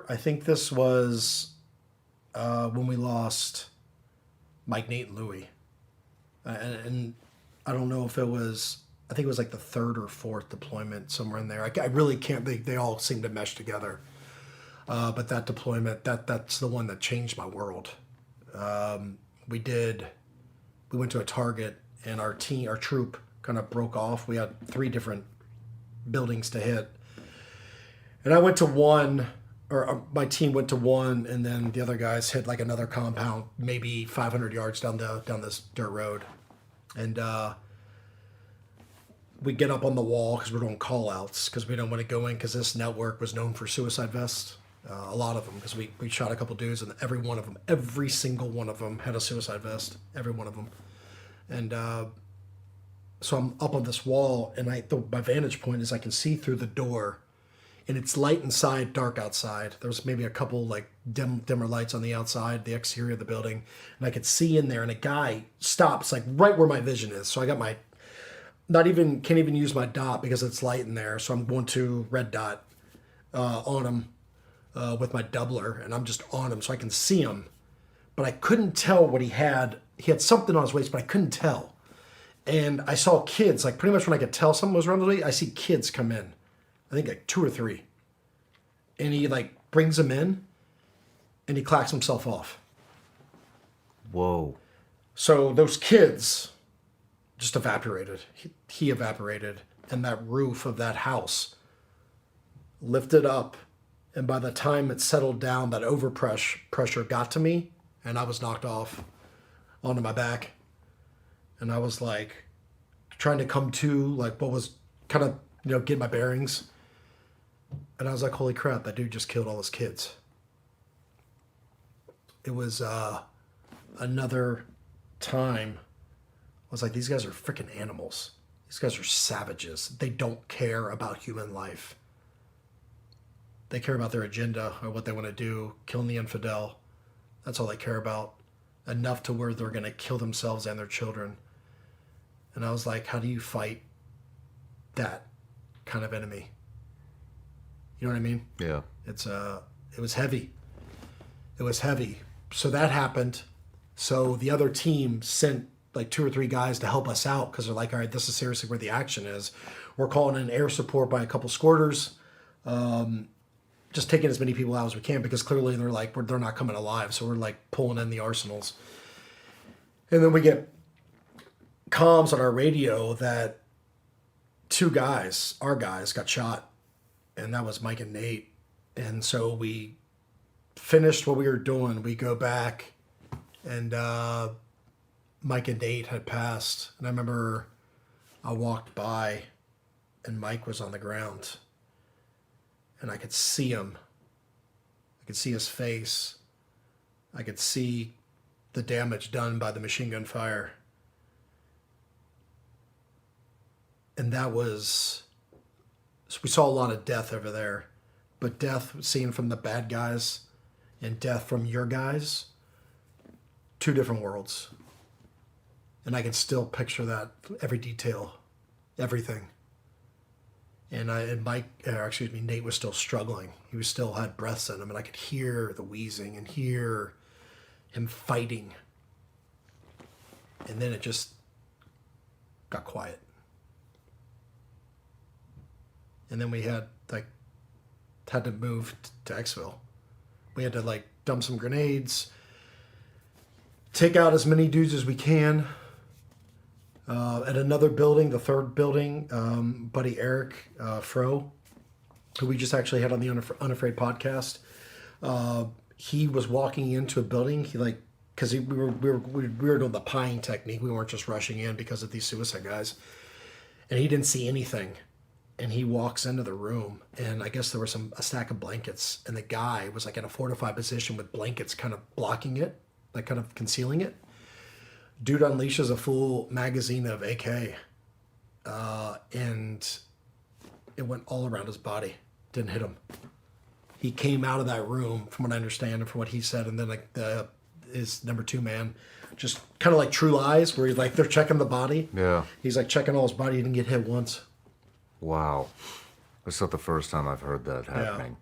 I think this was when we lost Mike, Nate, and Louie. And I don't know if it was, I think it was like the third or fourth deployment, somewhere in there. I really can't, they all seem to mesh together. But that deployment, that's the one that changed my world. We went to a target and our troop kind of broke off. We had 3 different buildings to hit. And I went to one, or my team went to one, and then the other guys hit like another compound, maybe 500 yards down this dirt road. And we get up on the wall because we're doing call outs because we don't want to go in because this network was known for suicide vests. A lot of them, because we shot a couple dudes, and every single one of them had a suicide vest. Every one of them. And so I'm up on this wall, and my vantage point is I can see through the door, and it's light inside, dark outside. There was maybe a couple like dimmer lights on the outside, the exterior of the building, and I could see in there, and a guy stops like right where my vision is. So I got can't even use my dot because it's light in there. So I'm going to red dot on him with my doubler, and I'm just on him so I can see him. But I couldn't tell what he had. He had something on his waist, but I couldn't tell. And I saw kids, like pretty much when I could tell someone was around the way, I see kids come in. I think like 2 or 3. And he like brings them in and he clacks himself off. Whoa. So those kids just evaporated. He evaporated, and that roof of that house lifted up. And by the time it settled down, that pressure got to me, and I was knocked off onto my back. And I was like trying to come to like what was kind of, get my bearings. And I was like, holy crap, that dude just killed all his kids. It was another time. I was like, these guys are freaking animals. These guys are savages. They don't care about human life. They care about their agenda or what they want to do, killing the infidel. That's all they care about. Enough to where they're going to kill themselves and their children. And I was like, how do you fight that kind of enemy? You know what I mean? Yeah. It was heavy. It was heavy. So that happened. So the other team sent like 2 or 3 guys to help us out because they're like, all right, this is seriously where the action is. We're calling in air support by a couple squirters. Just taking as many people out as we can because clearly they're like, they're not coming alive. So we're like pulling in the arsenals. And then we get comms on our radio that 2 guys, our guys, got shot. And that was Mike and Nate. And so we finished what we were doing. We go back, and Mike and Nate had passed. And I remember I walked by, and Mike was on the ground. And I could see him. I could see his face. I could see the damage done by the machine gun fire. And that was, we saw a lot of death over there. But death seen from the bad guys and death from your guys, 2 different worlds. And I can still picture that, every detail, everything. And Nate was still struggling. He still had breaths in him, and I could hear the wheezing and hear him fighting. And then it just got quiet. And then we had to move to Exfil. We had to dump some grenades, take out as many dudes as we can. At another building, the 3rd building, buddy Eric Fro, who we just actually had on the Unafraid podcast, he was walking into a building. Because we were doing the pieing technique. We weren't just rushing in because of these suicide guys, and he didn't see anything. And he walks into the room, and I guess there was a stack of blankets, and the guy was in a fortified position with blankets kind of blocking it, kind of concealing it. Dude unleashes a full magazine of AK, and it went all around his body. Didn't hit him. He came out of that room, from what I understand, and from what he said, and then his number 2 man, just kind of like True Lies, where he's they're checking the body. Yeah. He's checking all his body. He didn't get hit once. Wow. That's not the first time I've heard that happening.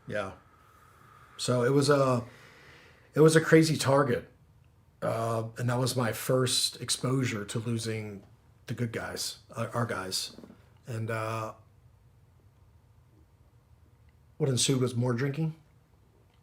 Yeah. So it was a crazy target. And that was my first exposure to losing the good guys, our guys. And what ensued was more drinking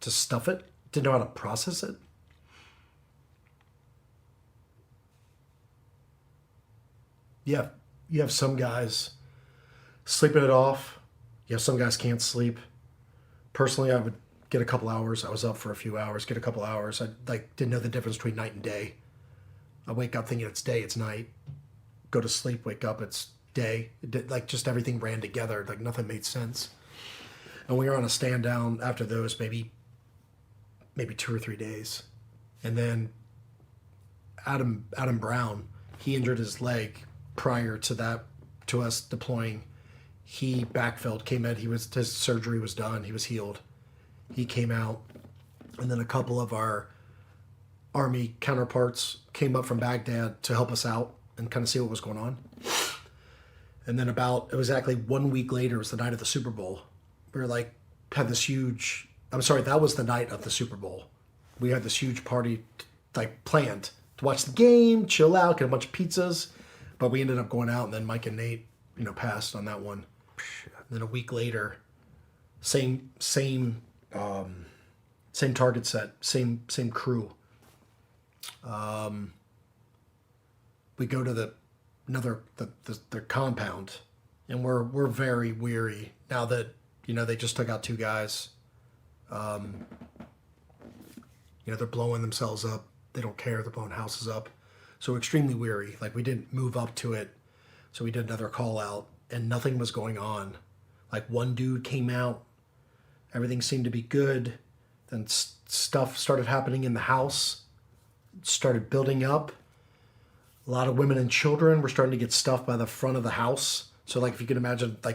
to stuff it. Didn't know how to process it. You have some guys sleeping it off. You have some guys can't sleep. Personally, I would get a couple hours. I was up for a few hours, get a couple hours. I didn't know the difference between night and day. I wake up thinking it's day, it's night. Go to sleep, wake up, it's day. Just everything ran together. Like nothing made sense. And we were on a stand down after those maybe 2 or 3 days. And then Adam Brown, he injured his leg prior to us deploying. He backfilled, came in, his surgery was done, he was healed. He came out, and then a couple of our Army counterparts came up from Baghdad to help us out and kind of see what was going on. And then it was exactly 1 week later, it was the night of the Super Bowl. We were had this huge, that was the night of the Super Bowl. We had this huge party planned to watch the game, chill out, get a bunch of pizzas. But we ended up going out, and then Mike and Nate, passed on that one. And then a week later, same target set, same crew. We go to the compound, and we're very weary now that they just took out 2 guys. They're blowing themselves up. They don't care. They're blowing houses up. So we're extremely weary. We didn't move up to it, so we did another call out, and nothing was going on. One dude came out. Everything seemed to be good. Then stuff started happening in the house. It started building up. A lot of women and children were starting to get stuffed by the front of the house. So if you can imagine a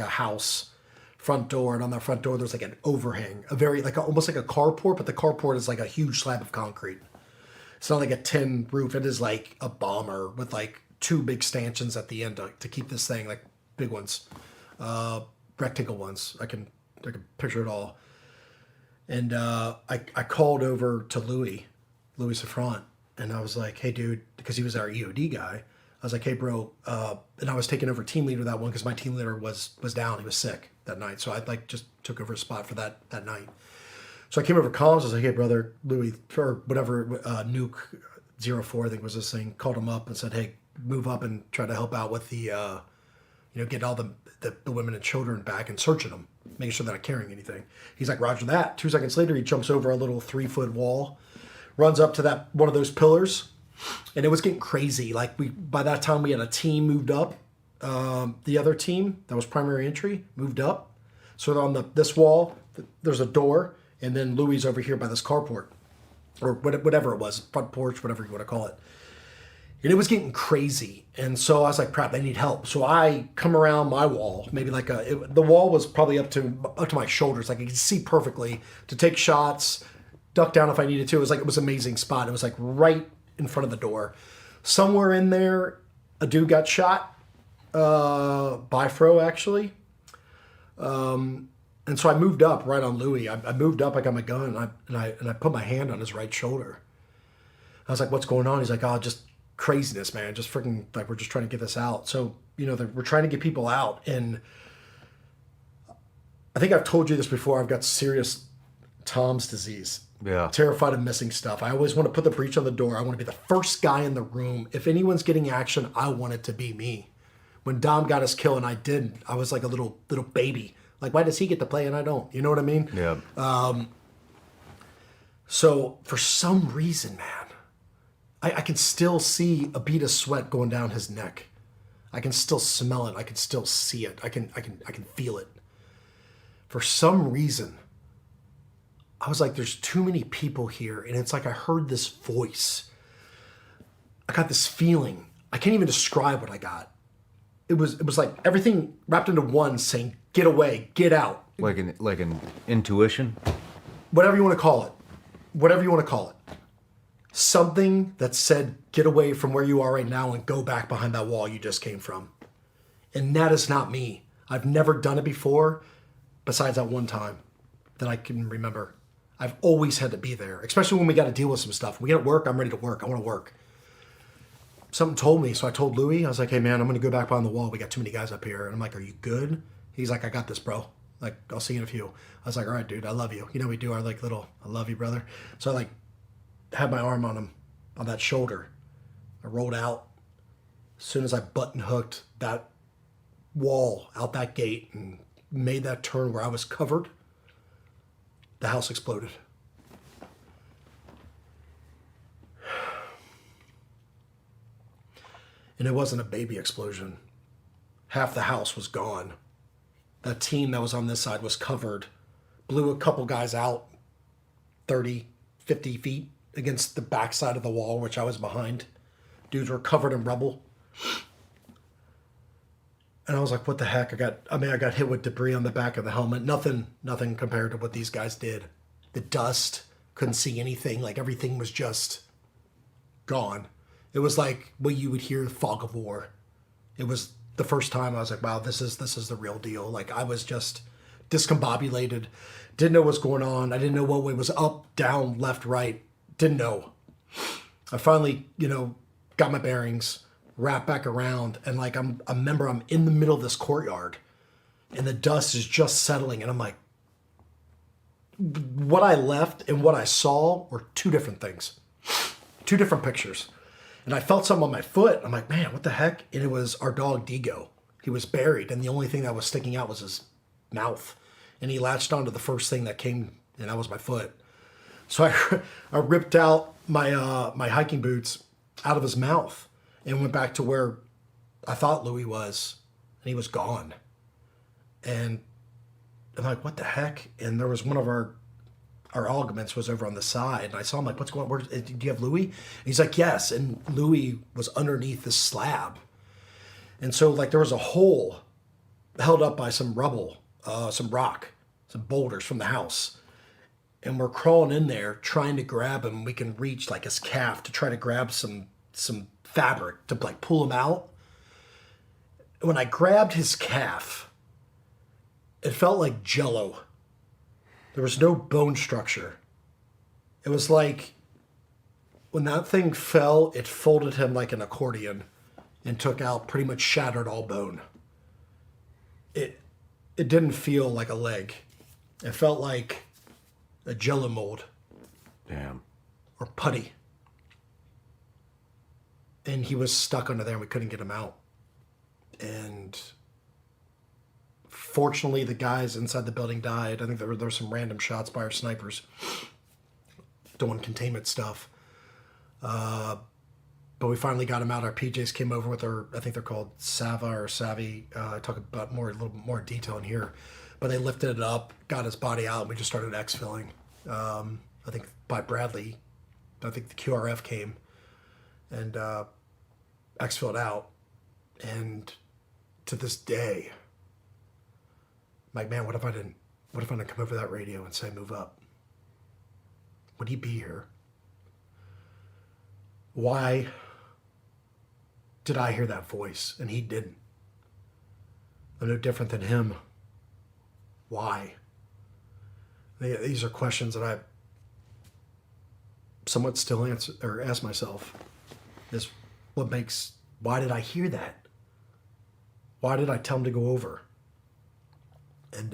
house front door, and on that front door there's an overhang, a very almost like a carport, but the carport is a huge slab of concrete. It's not like a tin roof. It is like a bomber with 2 big stanchions at the end to keep this thing, big ones, rectangle ones. I can picture it all. And I called over to Louis Souffront, and I was like, hey dude, because he was our EOD guy. I was like, hey bro, and I was taking over team leader that one because my team leader was down. He was sick that night. So I just took over a spot for that night. So I came over comms. I was like, hey, brother, Louis, or whatever, Nuke 04, I think was this thing, called him up and said, hey, move up and try to help out with the, get all the women and children back and searching them, making sure they're not carrying anything. He's like, roger that. 2 seconds later, he jumps over a little 3-foot wall, runs up to one of those pillars, and it was getting crazy. By that time, we had a team moved up. The other team, that was primary entry, moved up. So on this wall, there's a door, and then Louis over here by this carport, or whatever it was, front porch, whatever you want to call it. And it was getting crazy. And so I was like, crap, they need help. So I come around my wall, maybe the wall was probably up to my shoulders. I could see perfectly to take shots, duck down if I needed to. It was an amazing spot. It was right in front of the door. Somewhere in there, a dude got shot, Bifro actually. And so I moved up right on Louis. I moved up, I got my gun, and I put my hand on his right shoulder. I was like, what's going on? He's like, oh, just craziness, man. Just freaking, we're just trying to get this out. So, we're trying to get people out. And I think I've told you this before. I've got serious Tom's disease. Yeah. Terrified of missing stuff. I always want to put the breach on the door. I want to be the first guy in the room. If anyone's getting action, I want it to be me. When Dom got his kill and I didn't, I was like a little baby. Why does he get to play and I don't? You know what I mean? Yeah. So for some reason, man, I can still see a bead of sweat going down his neck. I can still smell it. I can still see it. I can feel it. For some reason, I was like, there's too many people here. And it's I heard this voice. I got this feeling. I can't even describe what I got. It was like everything wrapped into one saying, get away, get out. Like an intuition? Whatever you want to call it. Whatever you want to call it. Something that said, get away from where you are right now and go back behind that wall you just came from. And that is not me. I've never done it before, besides that one time. that I can remember. I've always had to be there, especially when we got to deal with some stuff. We get at work, I'm ready to work. I want to work. Something told me, so I told Louis, I was like, hey man, I'm going to go back behind the wall. We got too many guys up here. And I'm like, are you good? He's like, I got this, bro. Like, I'll see you in a few. I was like, all right, dude, I love you. You know, we do our like little, I love you, brother. So I like had my arm on him, on that shoulder. I rolled out. As soon as I button hooked that wall out that gate and made that turn where I was covered, the house exploded. And it wasn't a baby explosion. Half the house was gone. That team that was on this side was covered. Blew a couple guys out 30, 50 feet against the backside of the wall, which I was behind. Dudes were covered in rubble. And I was like, what the heck? I got hit with debris on the back of the helmet. Nothing compared to what these guys did. The dust, couldn't see anything. Like everything was just gone. It was like what you would hear, fog of war. It was the first time I was like, wow, this is the real deal. Like I was just discombobulated. Didn't know what's going on. I didn't know what way was up, down, left, right. Didn't know. I finally, got my bearings, wrapped back around, and like I remember I'm in the middle of this courtyard and the dust is just settling, and I'm like, what I left and what I saw were two different things. Two different pictures. And I felt something on my foot. I'm like, man, what the heck? And it was our dog, Digo. He was buried, and the only thing that was sticking out was his mouth. And he latched onto the first thing that came, and that was my foot. So I ripped out my hiking boots out of his mouth and went back to where I thought Louis was, and he was gone. And I'm like, what the heck? And there was one of our augments was over on the side, and I saw him like, what's going on? Do you have Louis? And he's like, yes. And Louis was underneath the slab. And so like there was a hole held up by some rubble, some rock, some boulders from the house. And we're crawling in there trying to grab him. We can reach like his calf to try to grab some fabric to like pull him out. When I grabbed his calf, it felt like jello. There was no bone structure. It was like when that thing fell, it folded him like an accordion and took out, pretty much shattered all bone. It didn't feel like a leg. It felt like a jello mold. Damn. Or putty. And he was stuck under there and we couldn't get him out. And fortunately, the guys inside the building died. I think there were some random shots by our snipers doing containment stuff. But we finally got him out. Our PJs came over with our, I think they're called Sava or Savvy. I talk about a little bit more detail in here. But they lifted it up, got his body out, and we just started exfilling. I think by Bradley, I think the QRF came and exfilled out. And to this day, I'm like, man, what if I didn't come over that radio and say, move up? Would he be here? Why did I hear that voice and he didn't? I'm no different than him. Why? These are questions that I somewhat still answer or ask myself. Is why did I hear that? Why did I tell him to go over? And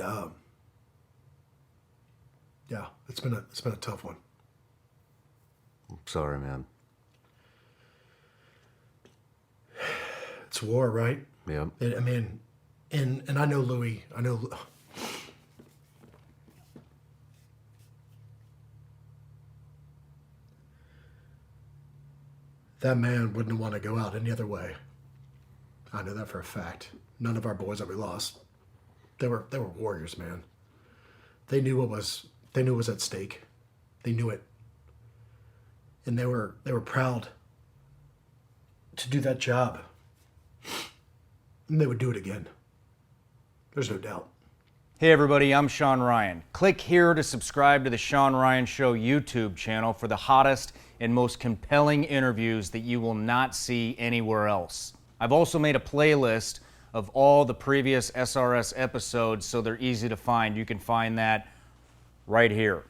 yeah, it's been a tough one. I'm sorry, man. It's war, right? Yeah. I mean, and I know Louis. I know. That man wouldn't want to go out any other way. I know that for a fact. None of our boys that we lost, they were warriors, man. They knew what was at stake. They knew it, and they were proud to do that job. And they would do it again. There's no doubt. Hey everybody, I'm Shawn Ryan. Click here to subscribe to the Shawn Ryan Show YouTube channel for the hottest and most compelling interviews that you will not see anywhere else. I've also made a playlist of all the previous SRS episodes so they're easy to find. You can find that right here.